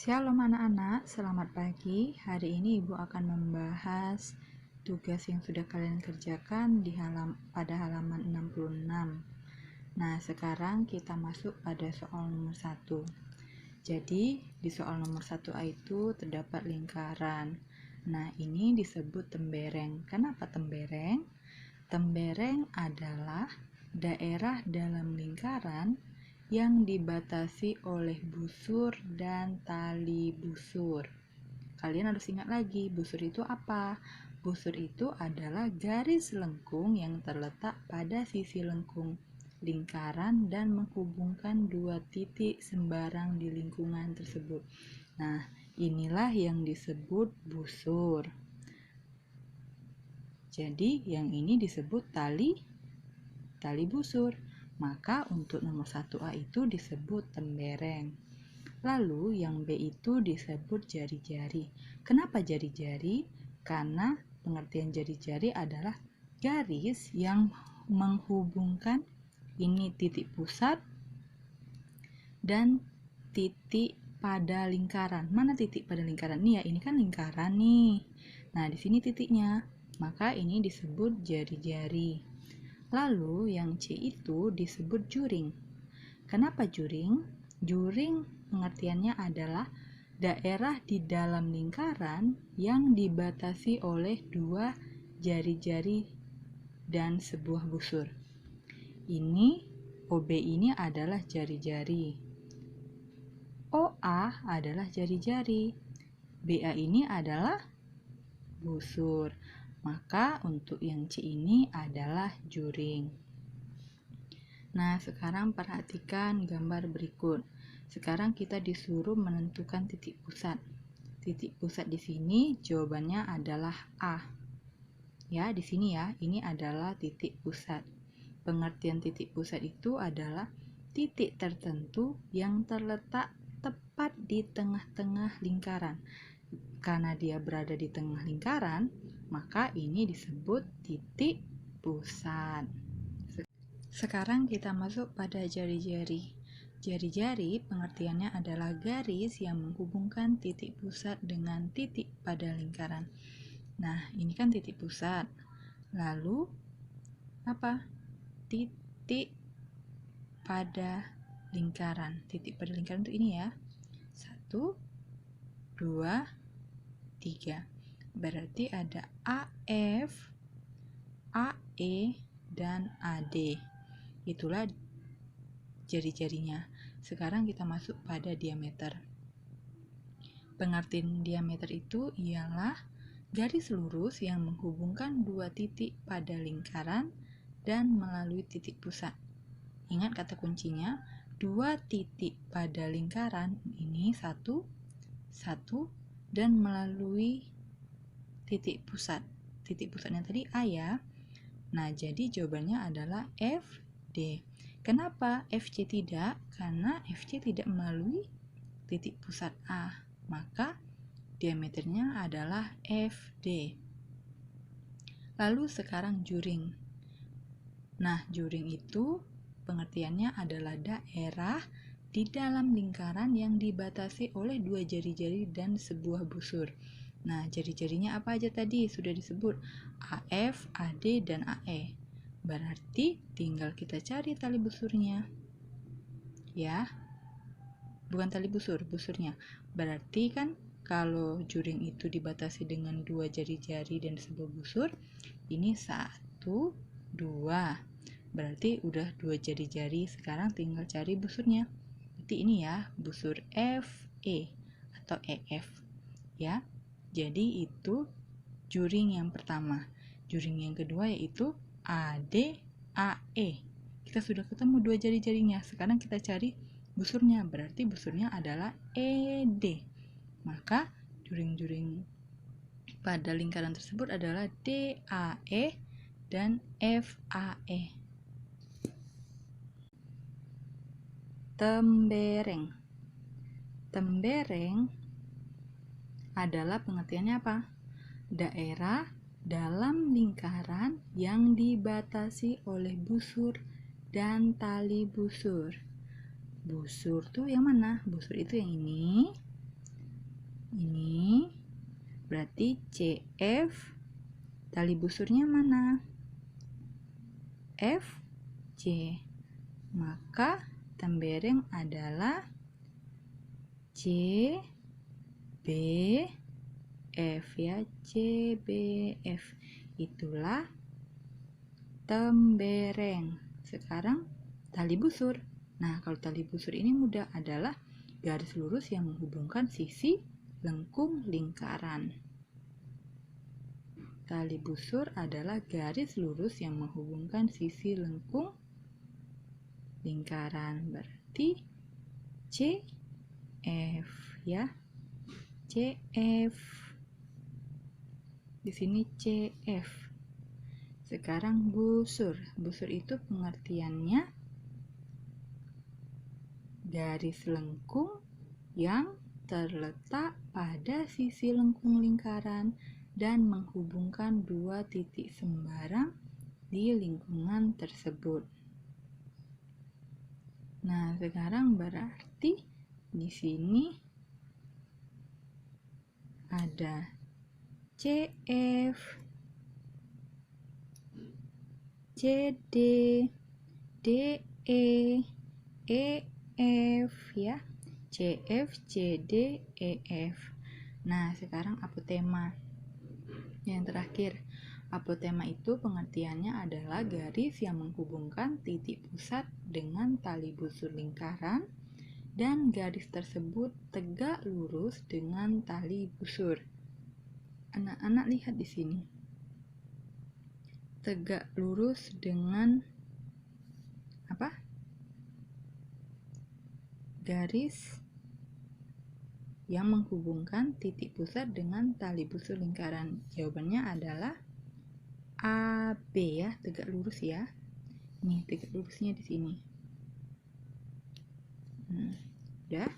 Shalom anak-anak, selamat pagi. Hari ini Ibu akan membahas tugas yang sudah kalian kerjakan pada halaman 66. Nah, sekarang kita masuk pada soal nomor 1. Jadi, di soal nomor 1A itu terdapat lingkaran. Nah, ini disebut tembereng. Kenapa tembereng? Tembereng adalah daerah dalam lingkaran yang dibatasi oleh busur dan tali busur. Kalian harus ingat lagi, busur itu apa? Busur itu adalah garis lengkung yang terletak pada sisi lengkung lingkaran dan menghubungkan dua titik sembarang di lingkungan tersebut. Nah, inilah yang disebut busur. Jadi, yang ini disebut tali busur. Maka untuk nomor 1A itu disebut tembereng. Lalu yang B itu disebut jari-jari. Kenapa jari-jari? Karena pengertian jari-jari adalah garis yang menghubungkan ini titik pusat dan titik pada lingkaran. Mana titik pada lingkaran? Nih ya, ini kan lingkaran nih. Nah, di sini titiknya. Maka ini disebut jari-jari. Lalu yang C itu disebut juring. Kenapa juring? Juring pengertiannya adalah daerah di dalam lingkaran yang dibatasi oleh dua jari-jari dan sebuah busur. Ini OB ini adalah jari-jari. OA adalah jari-jari. BA ini adalah busur. Maka untuk yang C ini adalah juring. Nah, sekarang perhatikan gambar berikut. Sekarang kita disuruh menentukan titik pusat. Titik pusat di sini jawabannya adalah A. Ya, di sini ya, ini adalah titik pusat. Pengertian titik pusat itu adalah titik tertentu yang terletak tepat di tengah-tengah lingkaran. Karena dia berada di tengah lingkaran, maka ini disebut titik pusat. Sekarang kita masuk pada jari-jari. Jari-jari pengertiannya adalah garis yang menghubungkan titik pusat dengan titik pada lingkaran. Nah, ini kan titik pusat. Lalu apa? Titik pada lingkaran. Titik pada lingkaran itu ini ya. 1, 2, 3. Berarti ada AF, AE, dan AD. Itulah jari-jarinya. Sekarang kita masuk pada diameter. Pengertian diameter itu ialah garis lurus yang menghubungkan dua titik pada lingkaran dan melalui titik pusat. Ingat kata kuncinya, dua titik pada lingkaran ini satu, dan melalui titik pusat. Titik pusatnya tadi A ya. Nah, jadi jawabannya adalah FD. Kenapa FC tidak? Karena FC tidak melalui titik pusat A. Maka diameternya adalah FD. Lalu sekarang juring. Nah, juring itu pengertiannya adalah daerah di dalam lingkaran yang dibatasi oleh dua jari-jari dan sebuah busur. Nah, jari-jarinya apa aja tadi? Sudah disebut AF, AD, dan AE. Berarti tinggal kita cari tali busurnya. Ya. Bukan tali busur, busurnya. Berarti kan kalau juring itu dibatasi dengan dua jari-jari dan sebuah busur, ini 1, 2. Berarti udah dua jari-jari, sekarang tinggal cari busurnya. Berarti ini ya, busur FE atau EF. Ya. Jadi itu juring yang pertama. Juring yang kedua yaitu AD, AE. Kita sudah ketemu dua jari-jarinya. Sekarang kita cari busurnya. Berarti busurnya adalah ED. Maka juring-juring pada lingkaran tersebut adalah DAE dan FAE. Tembereng. Tembereng adalah pengertiannya apa? Daerah dalam lingkaran yang dibatasi oleh busur dan tali busur. Busur tuh yang mana? Busur itu yang ini. Berarti CF, tali busurnya mana? FC. Maka tembereng adalah CBF ya, CBF. Itulah tembereng. Sekarang tali busur. Nah, kalau tali busur ini mudah, adalah garis lurus yang menghubungkan sisi lengkung lingkaran. Tali busur adalah garis lurus yang menghubungkan sisi lengkung lingkaran. Berarti CF ya. CF. Di sini CF. Sekarang busur. Busur itu pengertiannya garis lengkung yang terletak pada sisi lengkung lingkaran dan menghubungkan dua titik sembarang di lingkungan tersebut. Nah, sekarang berarti di sini ada CF, CD, DE, EF ya. CF, CD, EF. Nah, sekarang apotema. Yang terakhir, apotema itu pengertiannya adalah garis yang menghubungkan titik pusat dengan tali busur lingkaran dan garis tersebut tegak lurus dengan tali busur. Anak-anak lihat di sini. Tegak lurus dengan apa? Garis yang menghubungkan titik pusat dengan tali busur lingkaran. Jawabannya adalah AB ya, tegak lurus ya. Nih, tegak lurusnya di sini. Udah.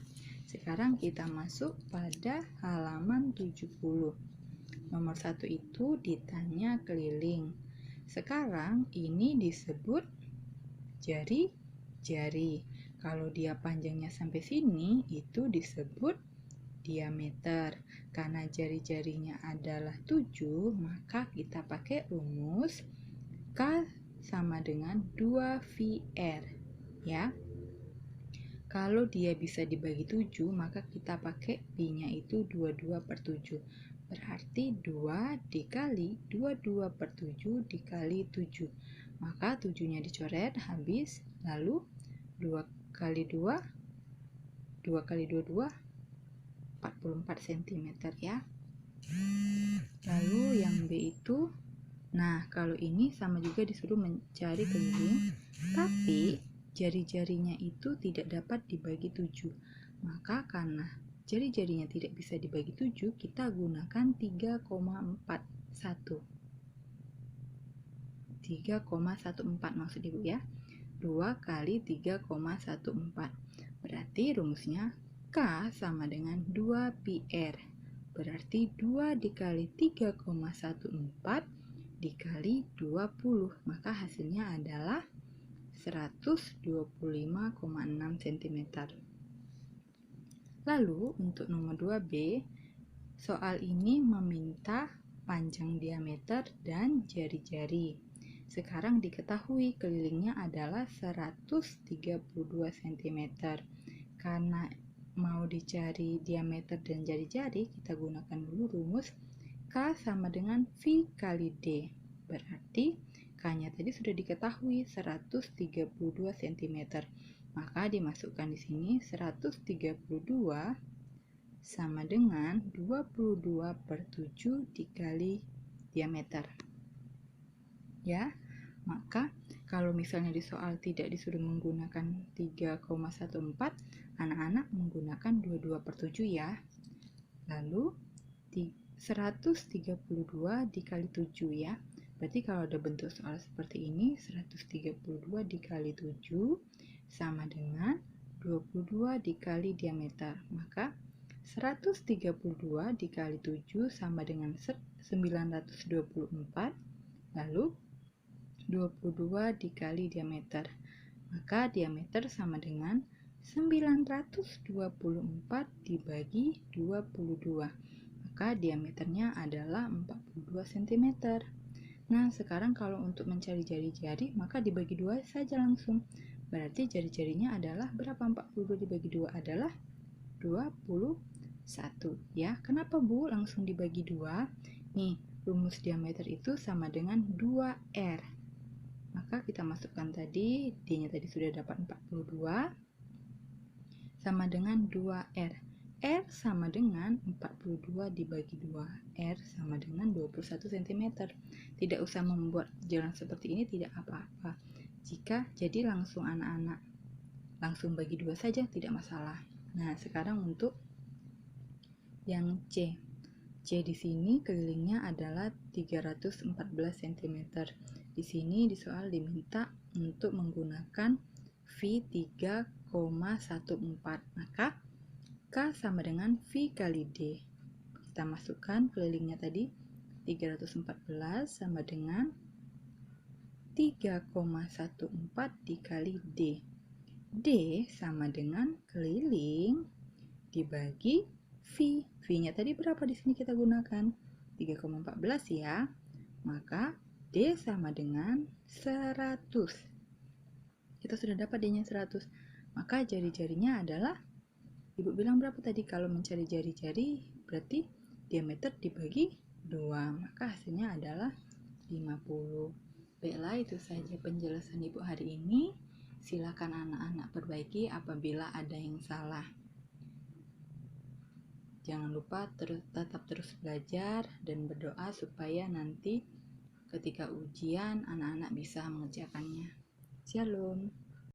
Sekarang kita masuk pada halaman 70. Nomor 1 itu ditanya keliling. Sekarang ini disebut jari-jari. Kalau dia panjangnya sampai sini, itu disebut diameter. Karena jari-jarinya adalah 7, maka kita pakai rumus K sama dengan 2VR ya. Kalau dia bisa dibagi 7, maka kita pakai pi-nya itu 22/7. Berarti 2 dikali 22/7 dikali 7. Maka 7-nya dicoret habis, lalu 2 kali 2, 2 kali 22, 44 cm ya. Lalu yang B itu, nah kalau ini sama juga disuruh mencari keliling, tapi jari-jarinya itu tidak dapat dibagi 7. Maka karena jari-jarinya tidak bisa dibagi 7, kita gunakan 3,41. 3,14 maksud Ibu ya. 2 kali 3,14. Berarti rumusnya K sama dengan 2πr. Berarti 2 dikali 3,14 dikali 20. Maka hasilnya adalah 125,6 cm. Lalu untuk nomor 2B, soal ini meminta panjang diameter dan jari-jari. Sekarang diketahui kelilingnya adalah 132 cm. Karena mau dicari diameter dan jari-jari, kita gunakan dulu rumus K sama dengan V kali D. Berarti K-nya tadi sudah diketahui 132 cm. Maka dimasukkan di sini 132 sama dengan 22/7 dikali diameter. Ya, maka kalau misalnya di soal tidak disuruh menggunakan 3,14, anak-anak menggunakan 22/7 ya. Lalu 132 dikali 7 ya. Berarti kalau ada bentuk soal seperti ini, 132 dikali 7 sama dengan 22 dikali diameter. Maka 132 dikali 7 sama dengan 924. Lalu 22 dikali diameter. Maka diameter sama dengan 924 dibagi 22. maka diameternya adalah 42 cm. Nah, sekarang kalau untuk mencari jari-jari, maka dibagi 2 saja langsung. Berarti jari-jarinya adalah berapa? 42 dibagi 2 adalah 21. Ya, kenapa Bu langsung dibagi 2? Nih, rumus diameter itu sama dengan 2R. Maka kita masukkan tadi, D-nya tadi sudah dapat 42, sama dengan 2R. R sama dengan 42 dibagi 2. R sama dengan 21 cm. Tidak usah membuat jalan seperti ini, tidak apa-apa. Jika jadi langsung anak-anak langsung bagi 2 saja, tidak masalah. Nah, sekarang untuk yang C. C di sini kelilingnya adalah 314 cm. Di sini di soal diminta untuk menggunakan V 3,14. Maka K sama dengan V kali D. Kita masukkan kelilingnya tadi, 314 sama dengan 3,14 dikali D. D sama dengan keliling dibagi V. V-nya tadi berapa di sini kita gunakan? 3,14 ya. Maka D sama dengan 100. Kita sudah dapat D-nya 100. Maka jari-jarinya adalah, Ibu bilang berapa tadi? Kalau mencari jari-jari berarti diameter dibagi 2, maka hasilnya adalah 50. Baiklah, itu saja penjelasan Ibu hari ini. Silakan anak-anak perbaiki apabila ada yang salah. Jangan lupa tetap terus belajar dan berdoa supaya nanti ketika ujian anak-anak bisa mengerjakannya. Shalom.